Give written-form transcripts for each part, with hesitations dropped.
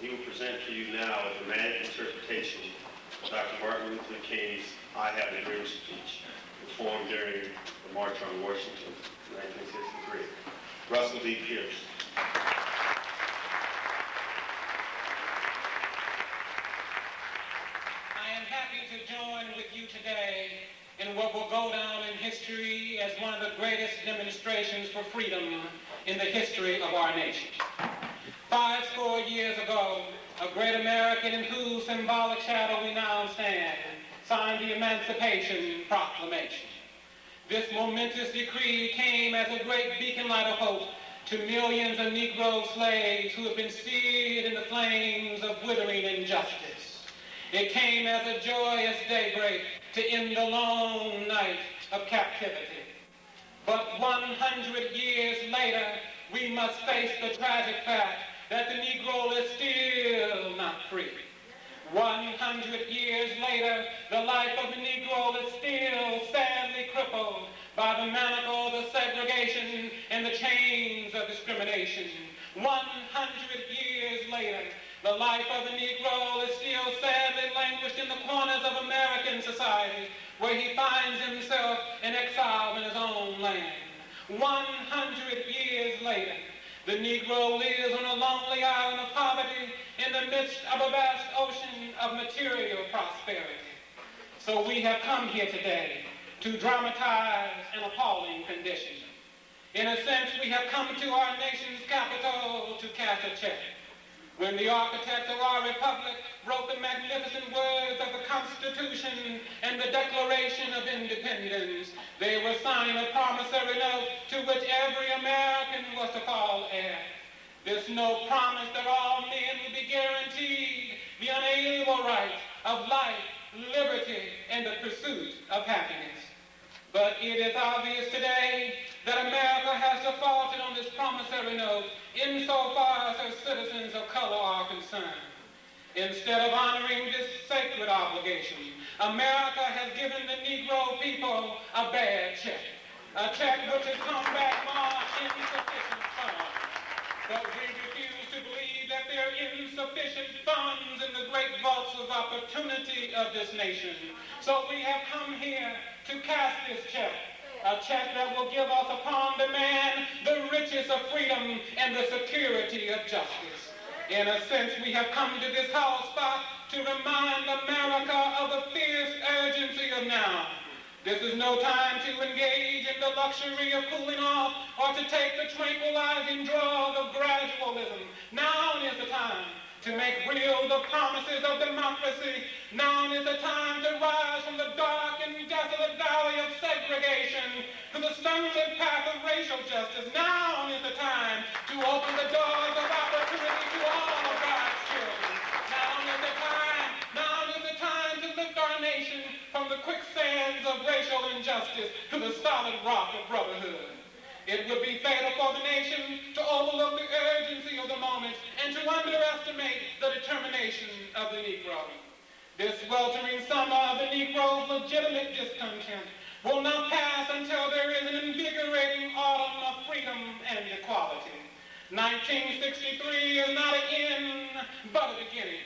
He will present to you now a dramatic interpretation of Dr. Martin Luther King's I Have a Dream speech, performed during the March on Washington in 1963. Russell D. Pierce. I am happy to join with you today in what will go down in history as one of the greatest demonstrations for freedom in the history of our nation. 50 years ago, a great American in whose symbolic shadow we now stand signed the Emancipation Proclamation. This momentous decree came as a great beacon light of hope to millions of Negro slaves who have been seared in the flames of withering injustice. It came as a joyous daybreak to end the long night of captivity. But 100 years later, we must face the tragic fact that the Negro is still not free. 100 years later, the life of the Negro is still sadly crippled by the manacles of segregation and the chains of discrimination. 100 years later, the life of the Negro is still sadly languished in the corners of American society, where he finds himself in exile in his own land. 100 years later, the Negro lives on a lonely island of poverty in the midst of a vast ocean of material prosperity. So we have come here today to dramatize an appalling condition. In a sense, we have come to our nation's capital to cash a check. When the architects of our republic wrote the magnificent words of the Constitution and the Declaration of Independence, they were signing a promissory note to which every American was to fall heir. This note promised that all men would be guaranteed the unalienable right of life, liberty, and the pursuit of happiness. But it is obvious today that America has defaulted on this promissory note insofar as her citizens of color are concerned. Instead of honoring this sacred obligation, America has given the Negro people a bad check, a check which has come back marked insufficient funds. But we refuse to believe that there are insufficient funds in the great vaults of opportunity of this nation. So we have come here to cast this check, a check that will give us upon demand the riches of freedom and the security of justice. In a sense, we have come to this hall spot to remind America of the fierce urgency of now. This is no time to engage in the luxury of cooling off or to take the tranquilizing drug of gradualism. Now is the time to make real the promises of democracy. Now is the time to rise from the dark and desolate valley of segregation to the sunlit path of racial justice. Now is the time to open the doors of opportunity to all of God's children. Now is the time to lift our nation from the quicksands of racial injustice to the solid rock of brotherhood. It would be fatal for the nation to overlook the urgency of the moment and to underestimate the determination of the Negro. This weltering summer of the Negro's legitimate discontent will not pass until there is an invigorating autumn of freedom and equality. 1963 is not an end, but a beginning.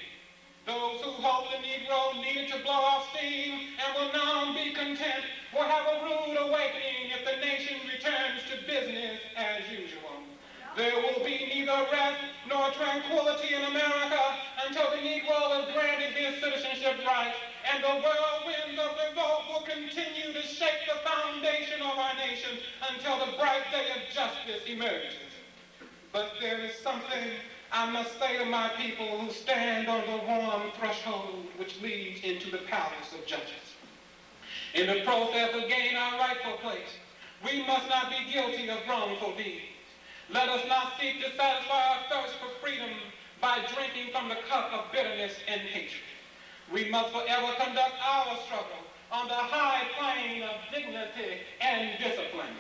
Those who hoped the Negro needed to blow off steam and will now be content will have a rude awakening if the nation returns to business as usual. There will be neither rest nor tranquility in America until the Negro is granted his citizenship rights, and the whirlwind of revolt will continue to shake the foundation of our nation until the bright day of justice emerges. But there is something I must say to my people who stand on the warm threshold which leads into the palace of justice. In the process of gaining our rightful place, we must not be guilty of wrongful deeds. Let us not seek to satisfy our thirst for freedom by drinking from the cup of bitterness and hatred. We must forever conduct our struggle on the high plane of dignity and discipline.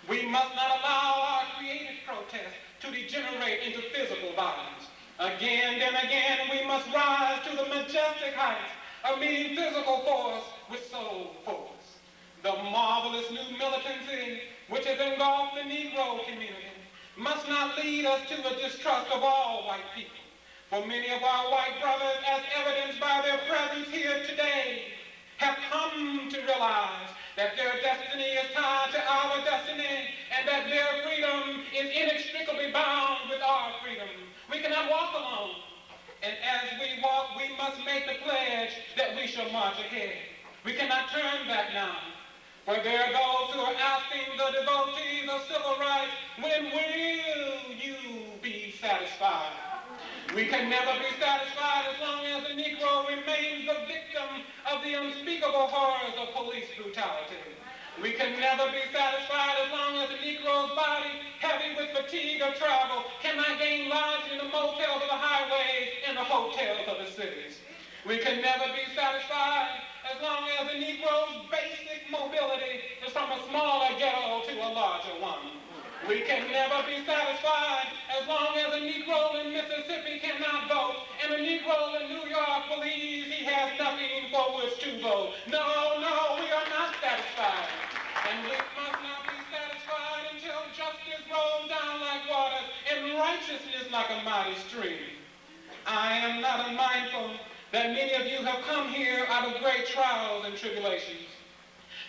We must not allow our creative protest to degenerate into physical violence. Again and again, we must rise to the majestic heights of meeting physical force with soul force. The marvelous new militancy which has engulfed the Negro community must not lead us to a distrust of all white people. For many of our white brothers, as evidenced by their presence here today, have come to realize that their destiny is tied to our destiny and that their freedom is inextricably bound with our freedom. We cannot walk alone. And as we walk, we must make the pledge that we shall march ahead. We cannot turn back now. For there are those who are asking the devotees of civil rights, when will you be satisfied? We can never be satisfied as long as the Negro remains the victim of the unspeakable horrors of police brutality. We can never be satisfied as long as the Negro's body, heavy with fatigue of travel, cannot gain lodging in the motels of the highways and the hotels of the cities. We can never be satisfied as long as the Negro's basic mobility is from a smaller ghetto to a larger one. We can never be satisfied as long as a Negro in Mississippi cannot vote and a Negro in New York believes he has nothing for which to vote. No, no, we are not satisfied. And we must not be satisfied until justice rolls down like water and righteousness like a mighty stream. I am not unmindful that many of you have come here out of great trials and tribulations.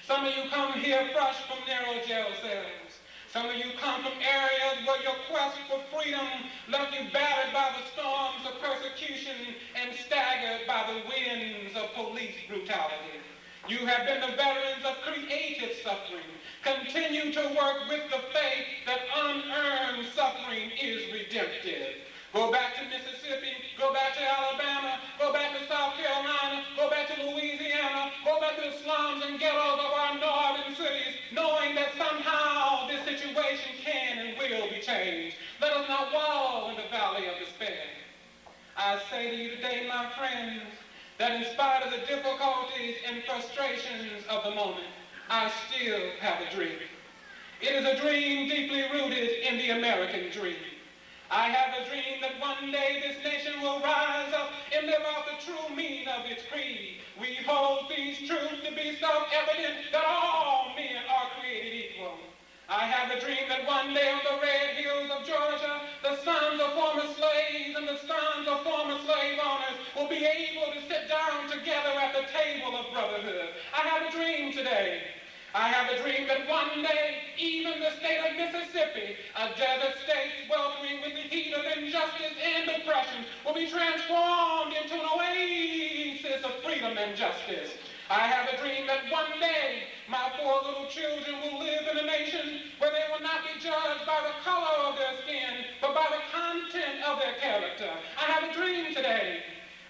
Some of you come here fresh from narrow jail cells. Some of you come from areas where your quest for freedom left you battered by the storms of persecution and staggered by the winds of police brutality. You have been the veterans of creative suffering. Continue to work with the faith that unearned suffering is redemptive. Go back to Mississippi, go back to Alabama, go back to South Carolina, go back to Louisiana, go back to the slums and ghettos of our northern cities, knowing that somehow this situation can and will be changed. Let us not wallow in the valley of despair. I say to you today, my friends, that in spite of the difficulties and frustrations of the moment, I still have a dream. It is a dream deeply rooted in the American dream. I have a dream that one day this nation will rise up and live out the true meaning of its creed. We hold these truths to be self-evident that all men are created equal. I have a dream that one day on the red hills of Georgia, the sons of former slaves and the sons of former slave owners will be able to sit down together at the table of brotherhood. I have a dream today. I have a dream that one day, even the state of Mississippi, a desert state sweltering with the heat of injustice and oppression, will be transformed into an oasis of freedom and justice. I have a dream that one day, my 4 little children will live in a nation where they will not be judged by the color of their skin, but by the content of their character. I have a dream today.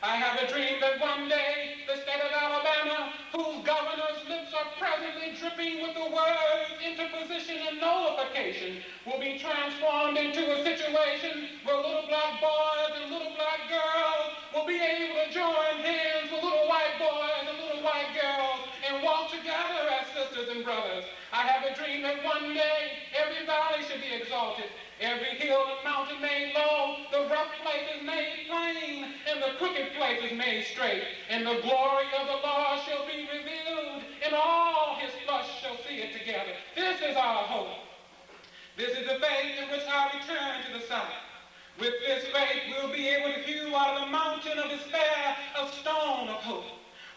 I have a dream that one day the state of Alabama, whose governor's lips are presently dripping with the words interposition and nullification, will be transformed into a situation where little black boys and little black girls will be able to join hands with little white boys and little white girls and walk together as sisters and brothers. I have a dream that one day every valley should be exalted, every hill and mountain made low, the rough places made plain, and the crooked places made straight. And the glory of the Lord shall be revealed, and all his flesh shall see it together. This is our hope. This is the faith in which I return to the South. With this faith, we'll be able to hew out of the mountain of despair a stone of hope.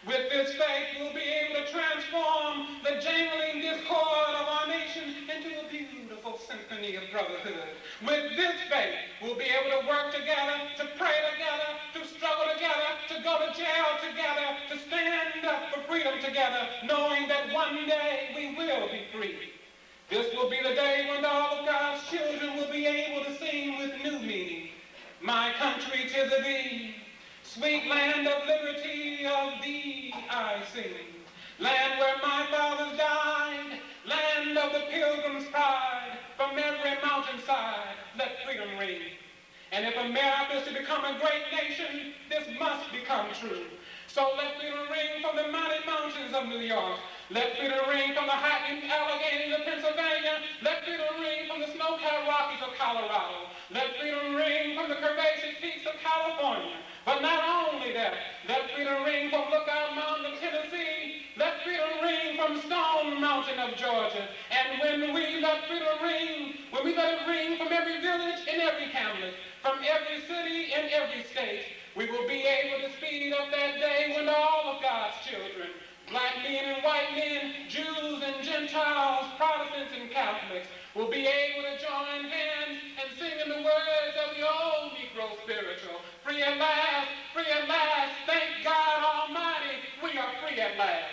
With this faith, we'll be able to transform the jangling discord of our nation into a beautiful symphony of brotherhood. With this faith, we'll be able to work together, to pray together, to struggle together, to go to jail together, to stand up for freedom together, knowing that one day we will be free. This will be the day when all of God's children will be able to sing with new meaning. My country, 'tis of thee. Sweet land of liberty, of thee I sing. Land where my fathers died, land of the pilgrim's pride. From every mountainside, let freedom ring. And if America is to become a great nation, this must become true. So let freedom ring from the mighty mountains of New York. Let freedom ring from the high Alleghanies of Pennsylvania. Let freedom ring from the snow-capped Rockies of Colorado. Let freedom ring from the curvaceous peaks of California. But not only that, let freedom ring from Lookout Mountain of Tennessee. Let freedom ring from Stone Mountain of Georgia. And when we let freedom ring, when we let it ring from every village and every hamlet, from every city and every state. We will be able to speed up that day when all of God's children, black men and white men, Jews and Gentiles, Protestants and Catholics, will be able to join hands and sing in the words of the old Negro spiritual, free at last, thank God Almighty, we are free at last.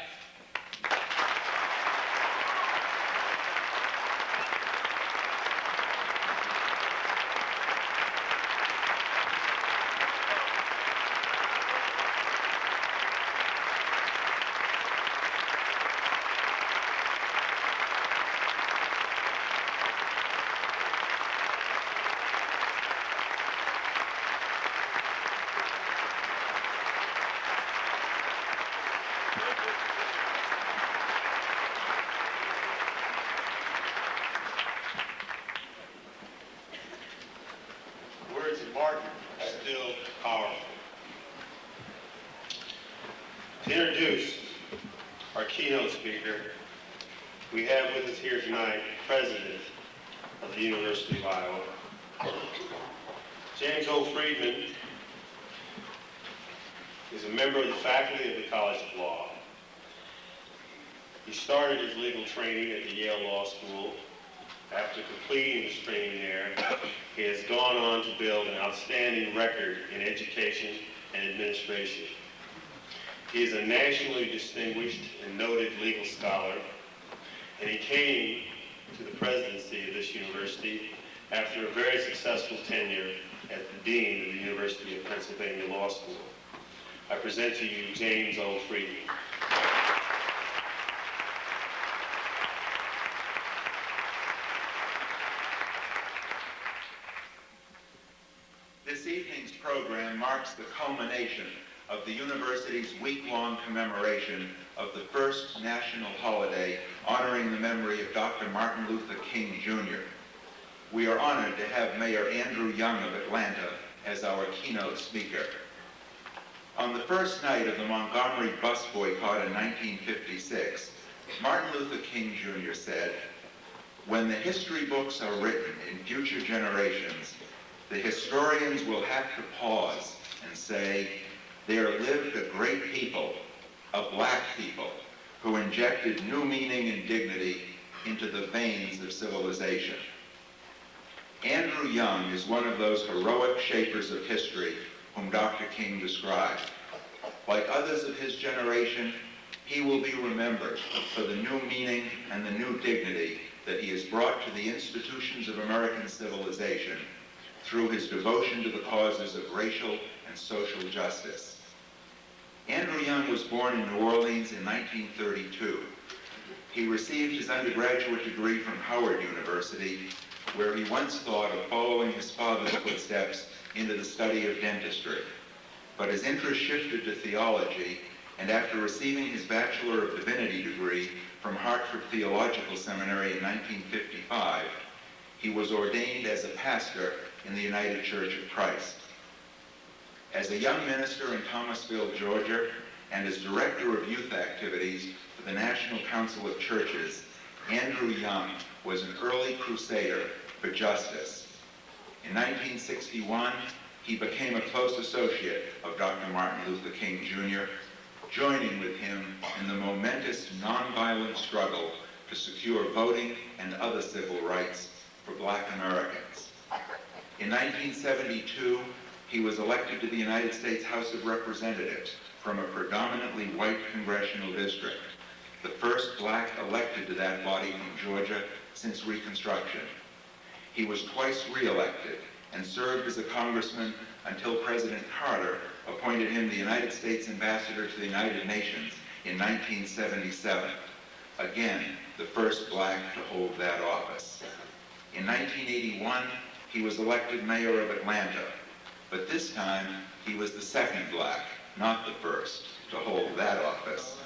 Words of Martn are still powerful. To introduce our keynote speaker, we have with us here tonight the President of the University of Iowa. James O. Friedman is a member of the faculty of the College of Law. He started his legal training at the Yale Law School. After completing his training there, he has gone on to build an outstanding record in education and administration. He is a nationally distinguished and noted legal scholar, and he came to the presidency of this university after a very successful tenure as the Dean of the University of Pennsylvania Law School. I present to you James O. Friedman. This evening's program marks the culmination of the university's week-long commemoration of the first national holiday honoring the memory of Dr. Martin Luther King, Jr. We are honored to have Mayor Andrew Young of Atlanta as our keynote speaker. On the first night of the Montgomery bus boycott in 1956, Martin Luther King, Jr. said, "When the history books are written in future generations, the historians will have to pause and say, there lived a great people, a black people, who injected new meaning and dignity into the veins of civilization." Andrew Young is one of those heroic shapers of history whom Dr. King described. Like others of his generation, he will be remembered for the new meaning and the new dignity that he has brought to the institutions of American civilization through his devotion to the causes of racial and social justice. Andrew Young was born in New Orleans in 1932. He received his undergraduate degree from Howard University, where he once thought of following his father's footsteps into the study of dentistry. But his interest shifted to theology, and after receiving his Bachelor of Divinity degree from Hartford Theological Seminary in 1955, he was ordained as a pastor in the United Church of Christ. As a young minister in Thomasville, Georgia, and as director of youth activities for the National Council of Churches, Andrew Young was an early crusader for justice. In 1961, he became a close associate of Dr. Martin Luther King, Jr., joining with him in the momentous nonviolent struggle to secure voting and other civil rights for Black Americans. In 1972, he was elected to the United States House of Representatives from a predominantly white congressional district, the first black elected to that body from Georgia since Reconstruction. He was twice re-elected and served as a congressman until President Carter appointed him the United States Ambassador to the United Nations in 1977. Again, the first black to hold that office. In 1981, he was elected mayor of Atlanta, but this time he was the second black, not the first, to hold that office.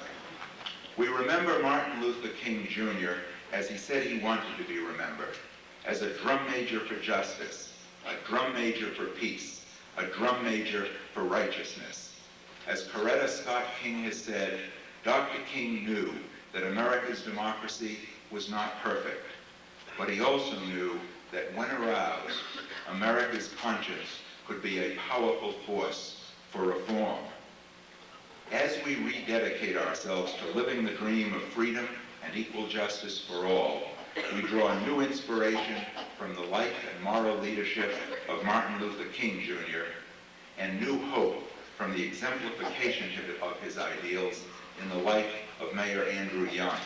We remember Martin Luther King Jr. as he said he wanted to be remembered, as a drum major for justice, a drum major for peace, a drum major for righteousness. As Coretta Scott King has said, Dr. King knew that America's democracy was not perfect, but he also knew that when aroused, America's conscience could be a powerful force for reform. As we rededicate ourselves to living the dream of freedom and equal justice for all, we draw new inspiration from the life and moral leadership of Martin Luther King Jr. and new hope from the exemplification of his ideals in the life of Mayor Andrew Young.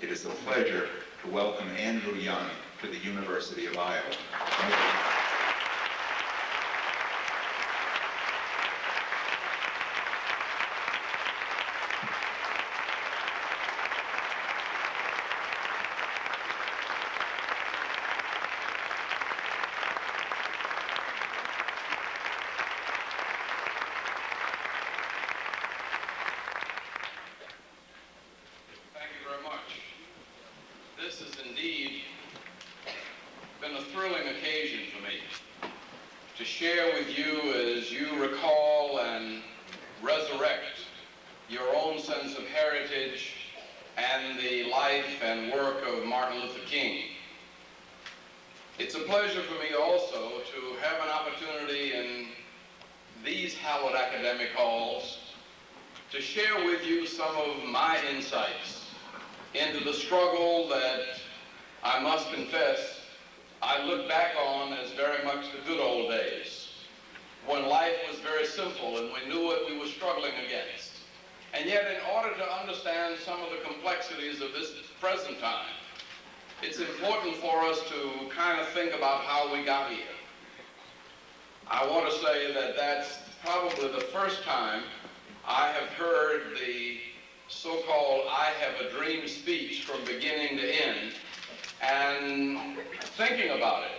It is a pleasure to welcome Andrew Young to the University of Iowa. This has indeed been a thrilling occasion for me to share with you as you recall and resurrect your own sense of heritage and the life and work of Martin Luther King. It's a pleasure for me also to have an opportunity in these hallowed academic halls to share with you some of my insights into the struggle that I must confess I look back on as very much the good old days, when life was very simple and we knew what we were struggling against. And yet, in order to understand some of the complexities of this present time, it's important for us to kind of think about how we got here. I want to say that that's probably the first time I have heard the so-called I have a dream speech from beginning to end, and thinking about it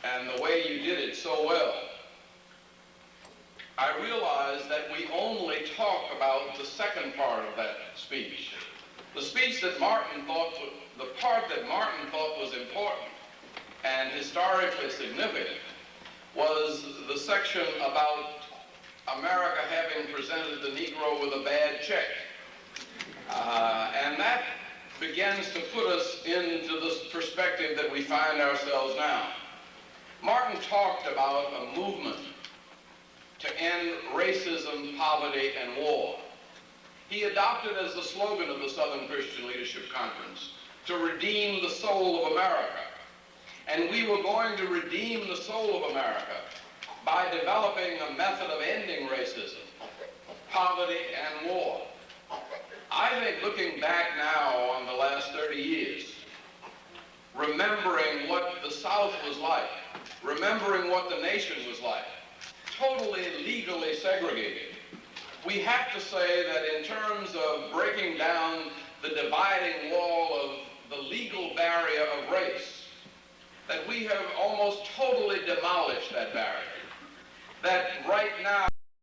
and the way you did it so well, I realized that we only talk about the second part of that speech. The speech that Martn thought, the part that Martn thought was important and historically significant was the section about America having presented the Negro with a bad check. And that begins to put us into this perspective that we find ourselves now. Martn talked about a movement to end racism, poverty, and war. He adopted as the slogan of the Southern Christian Leadership Conference, to redeem the soul of America. And we were going to redeem the soul of America by developing a method of ending racism, poverty, and war. I think looking back now on the last 30 years, remembering what the South was like, remembering what the nation was like, totally legally segregated, we have to say that in terms of breaking down the dividing wall of the legal barrier of race, that we have almost totally demolished that barrier. That right now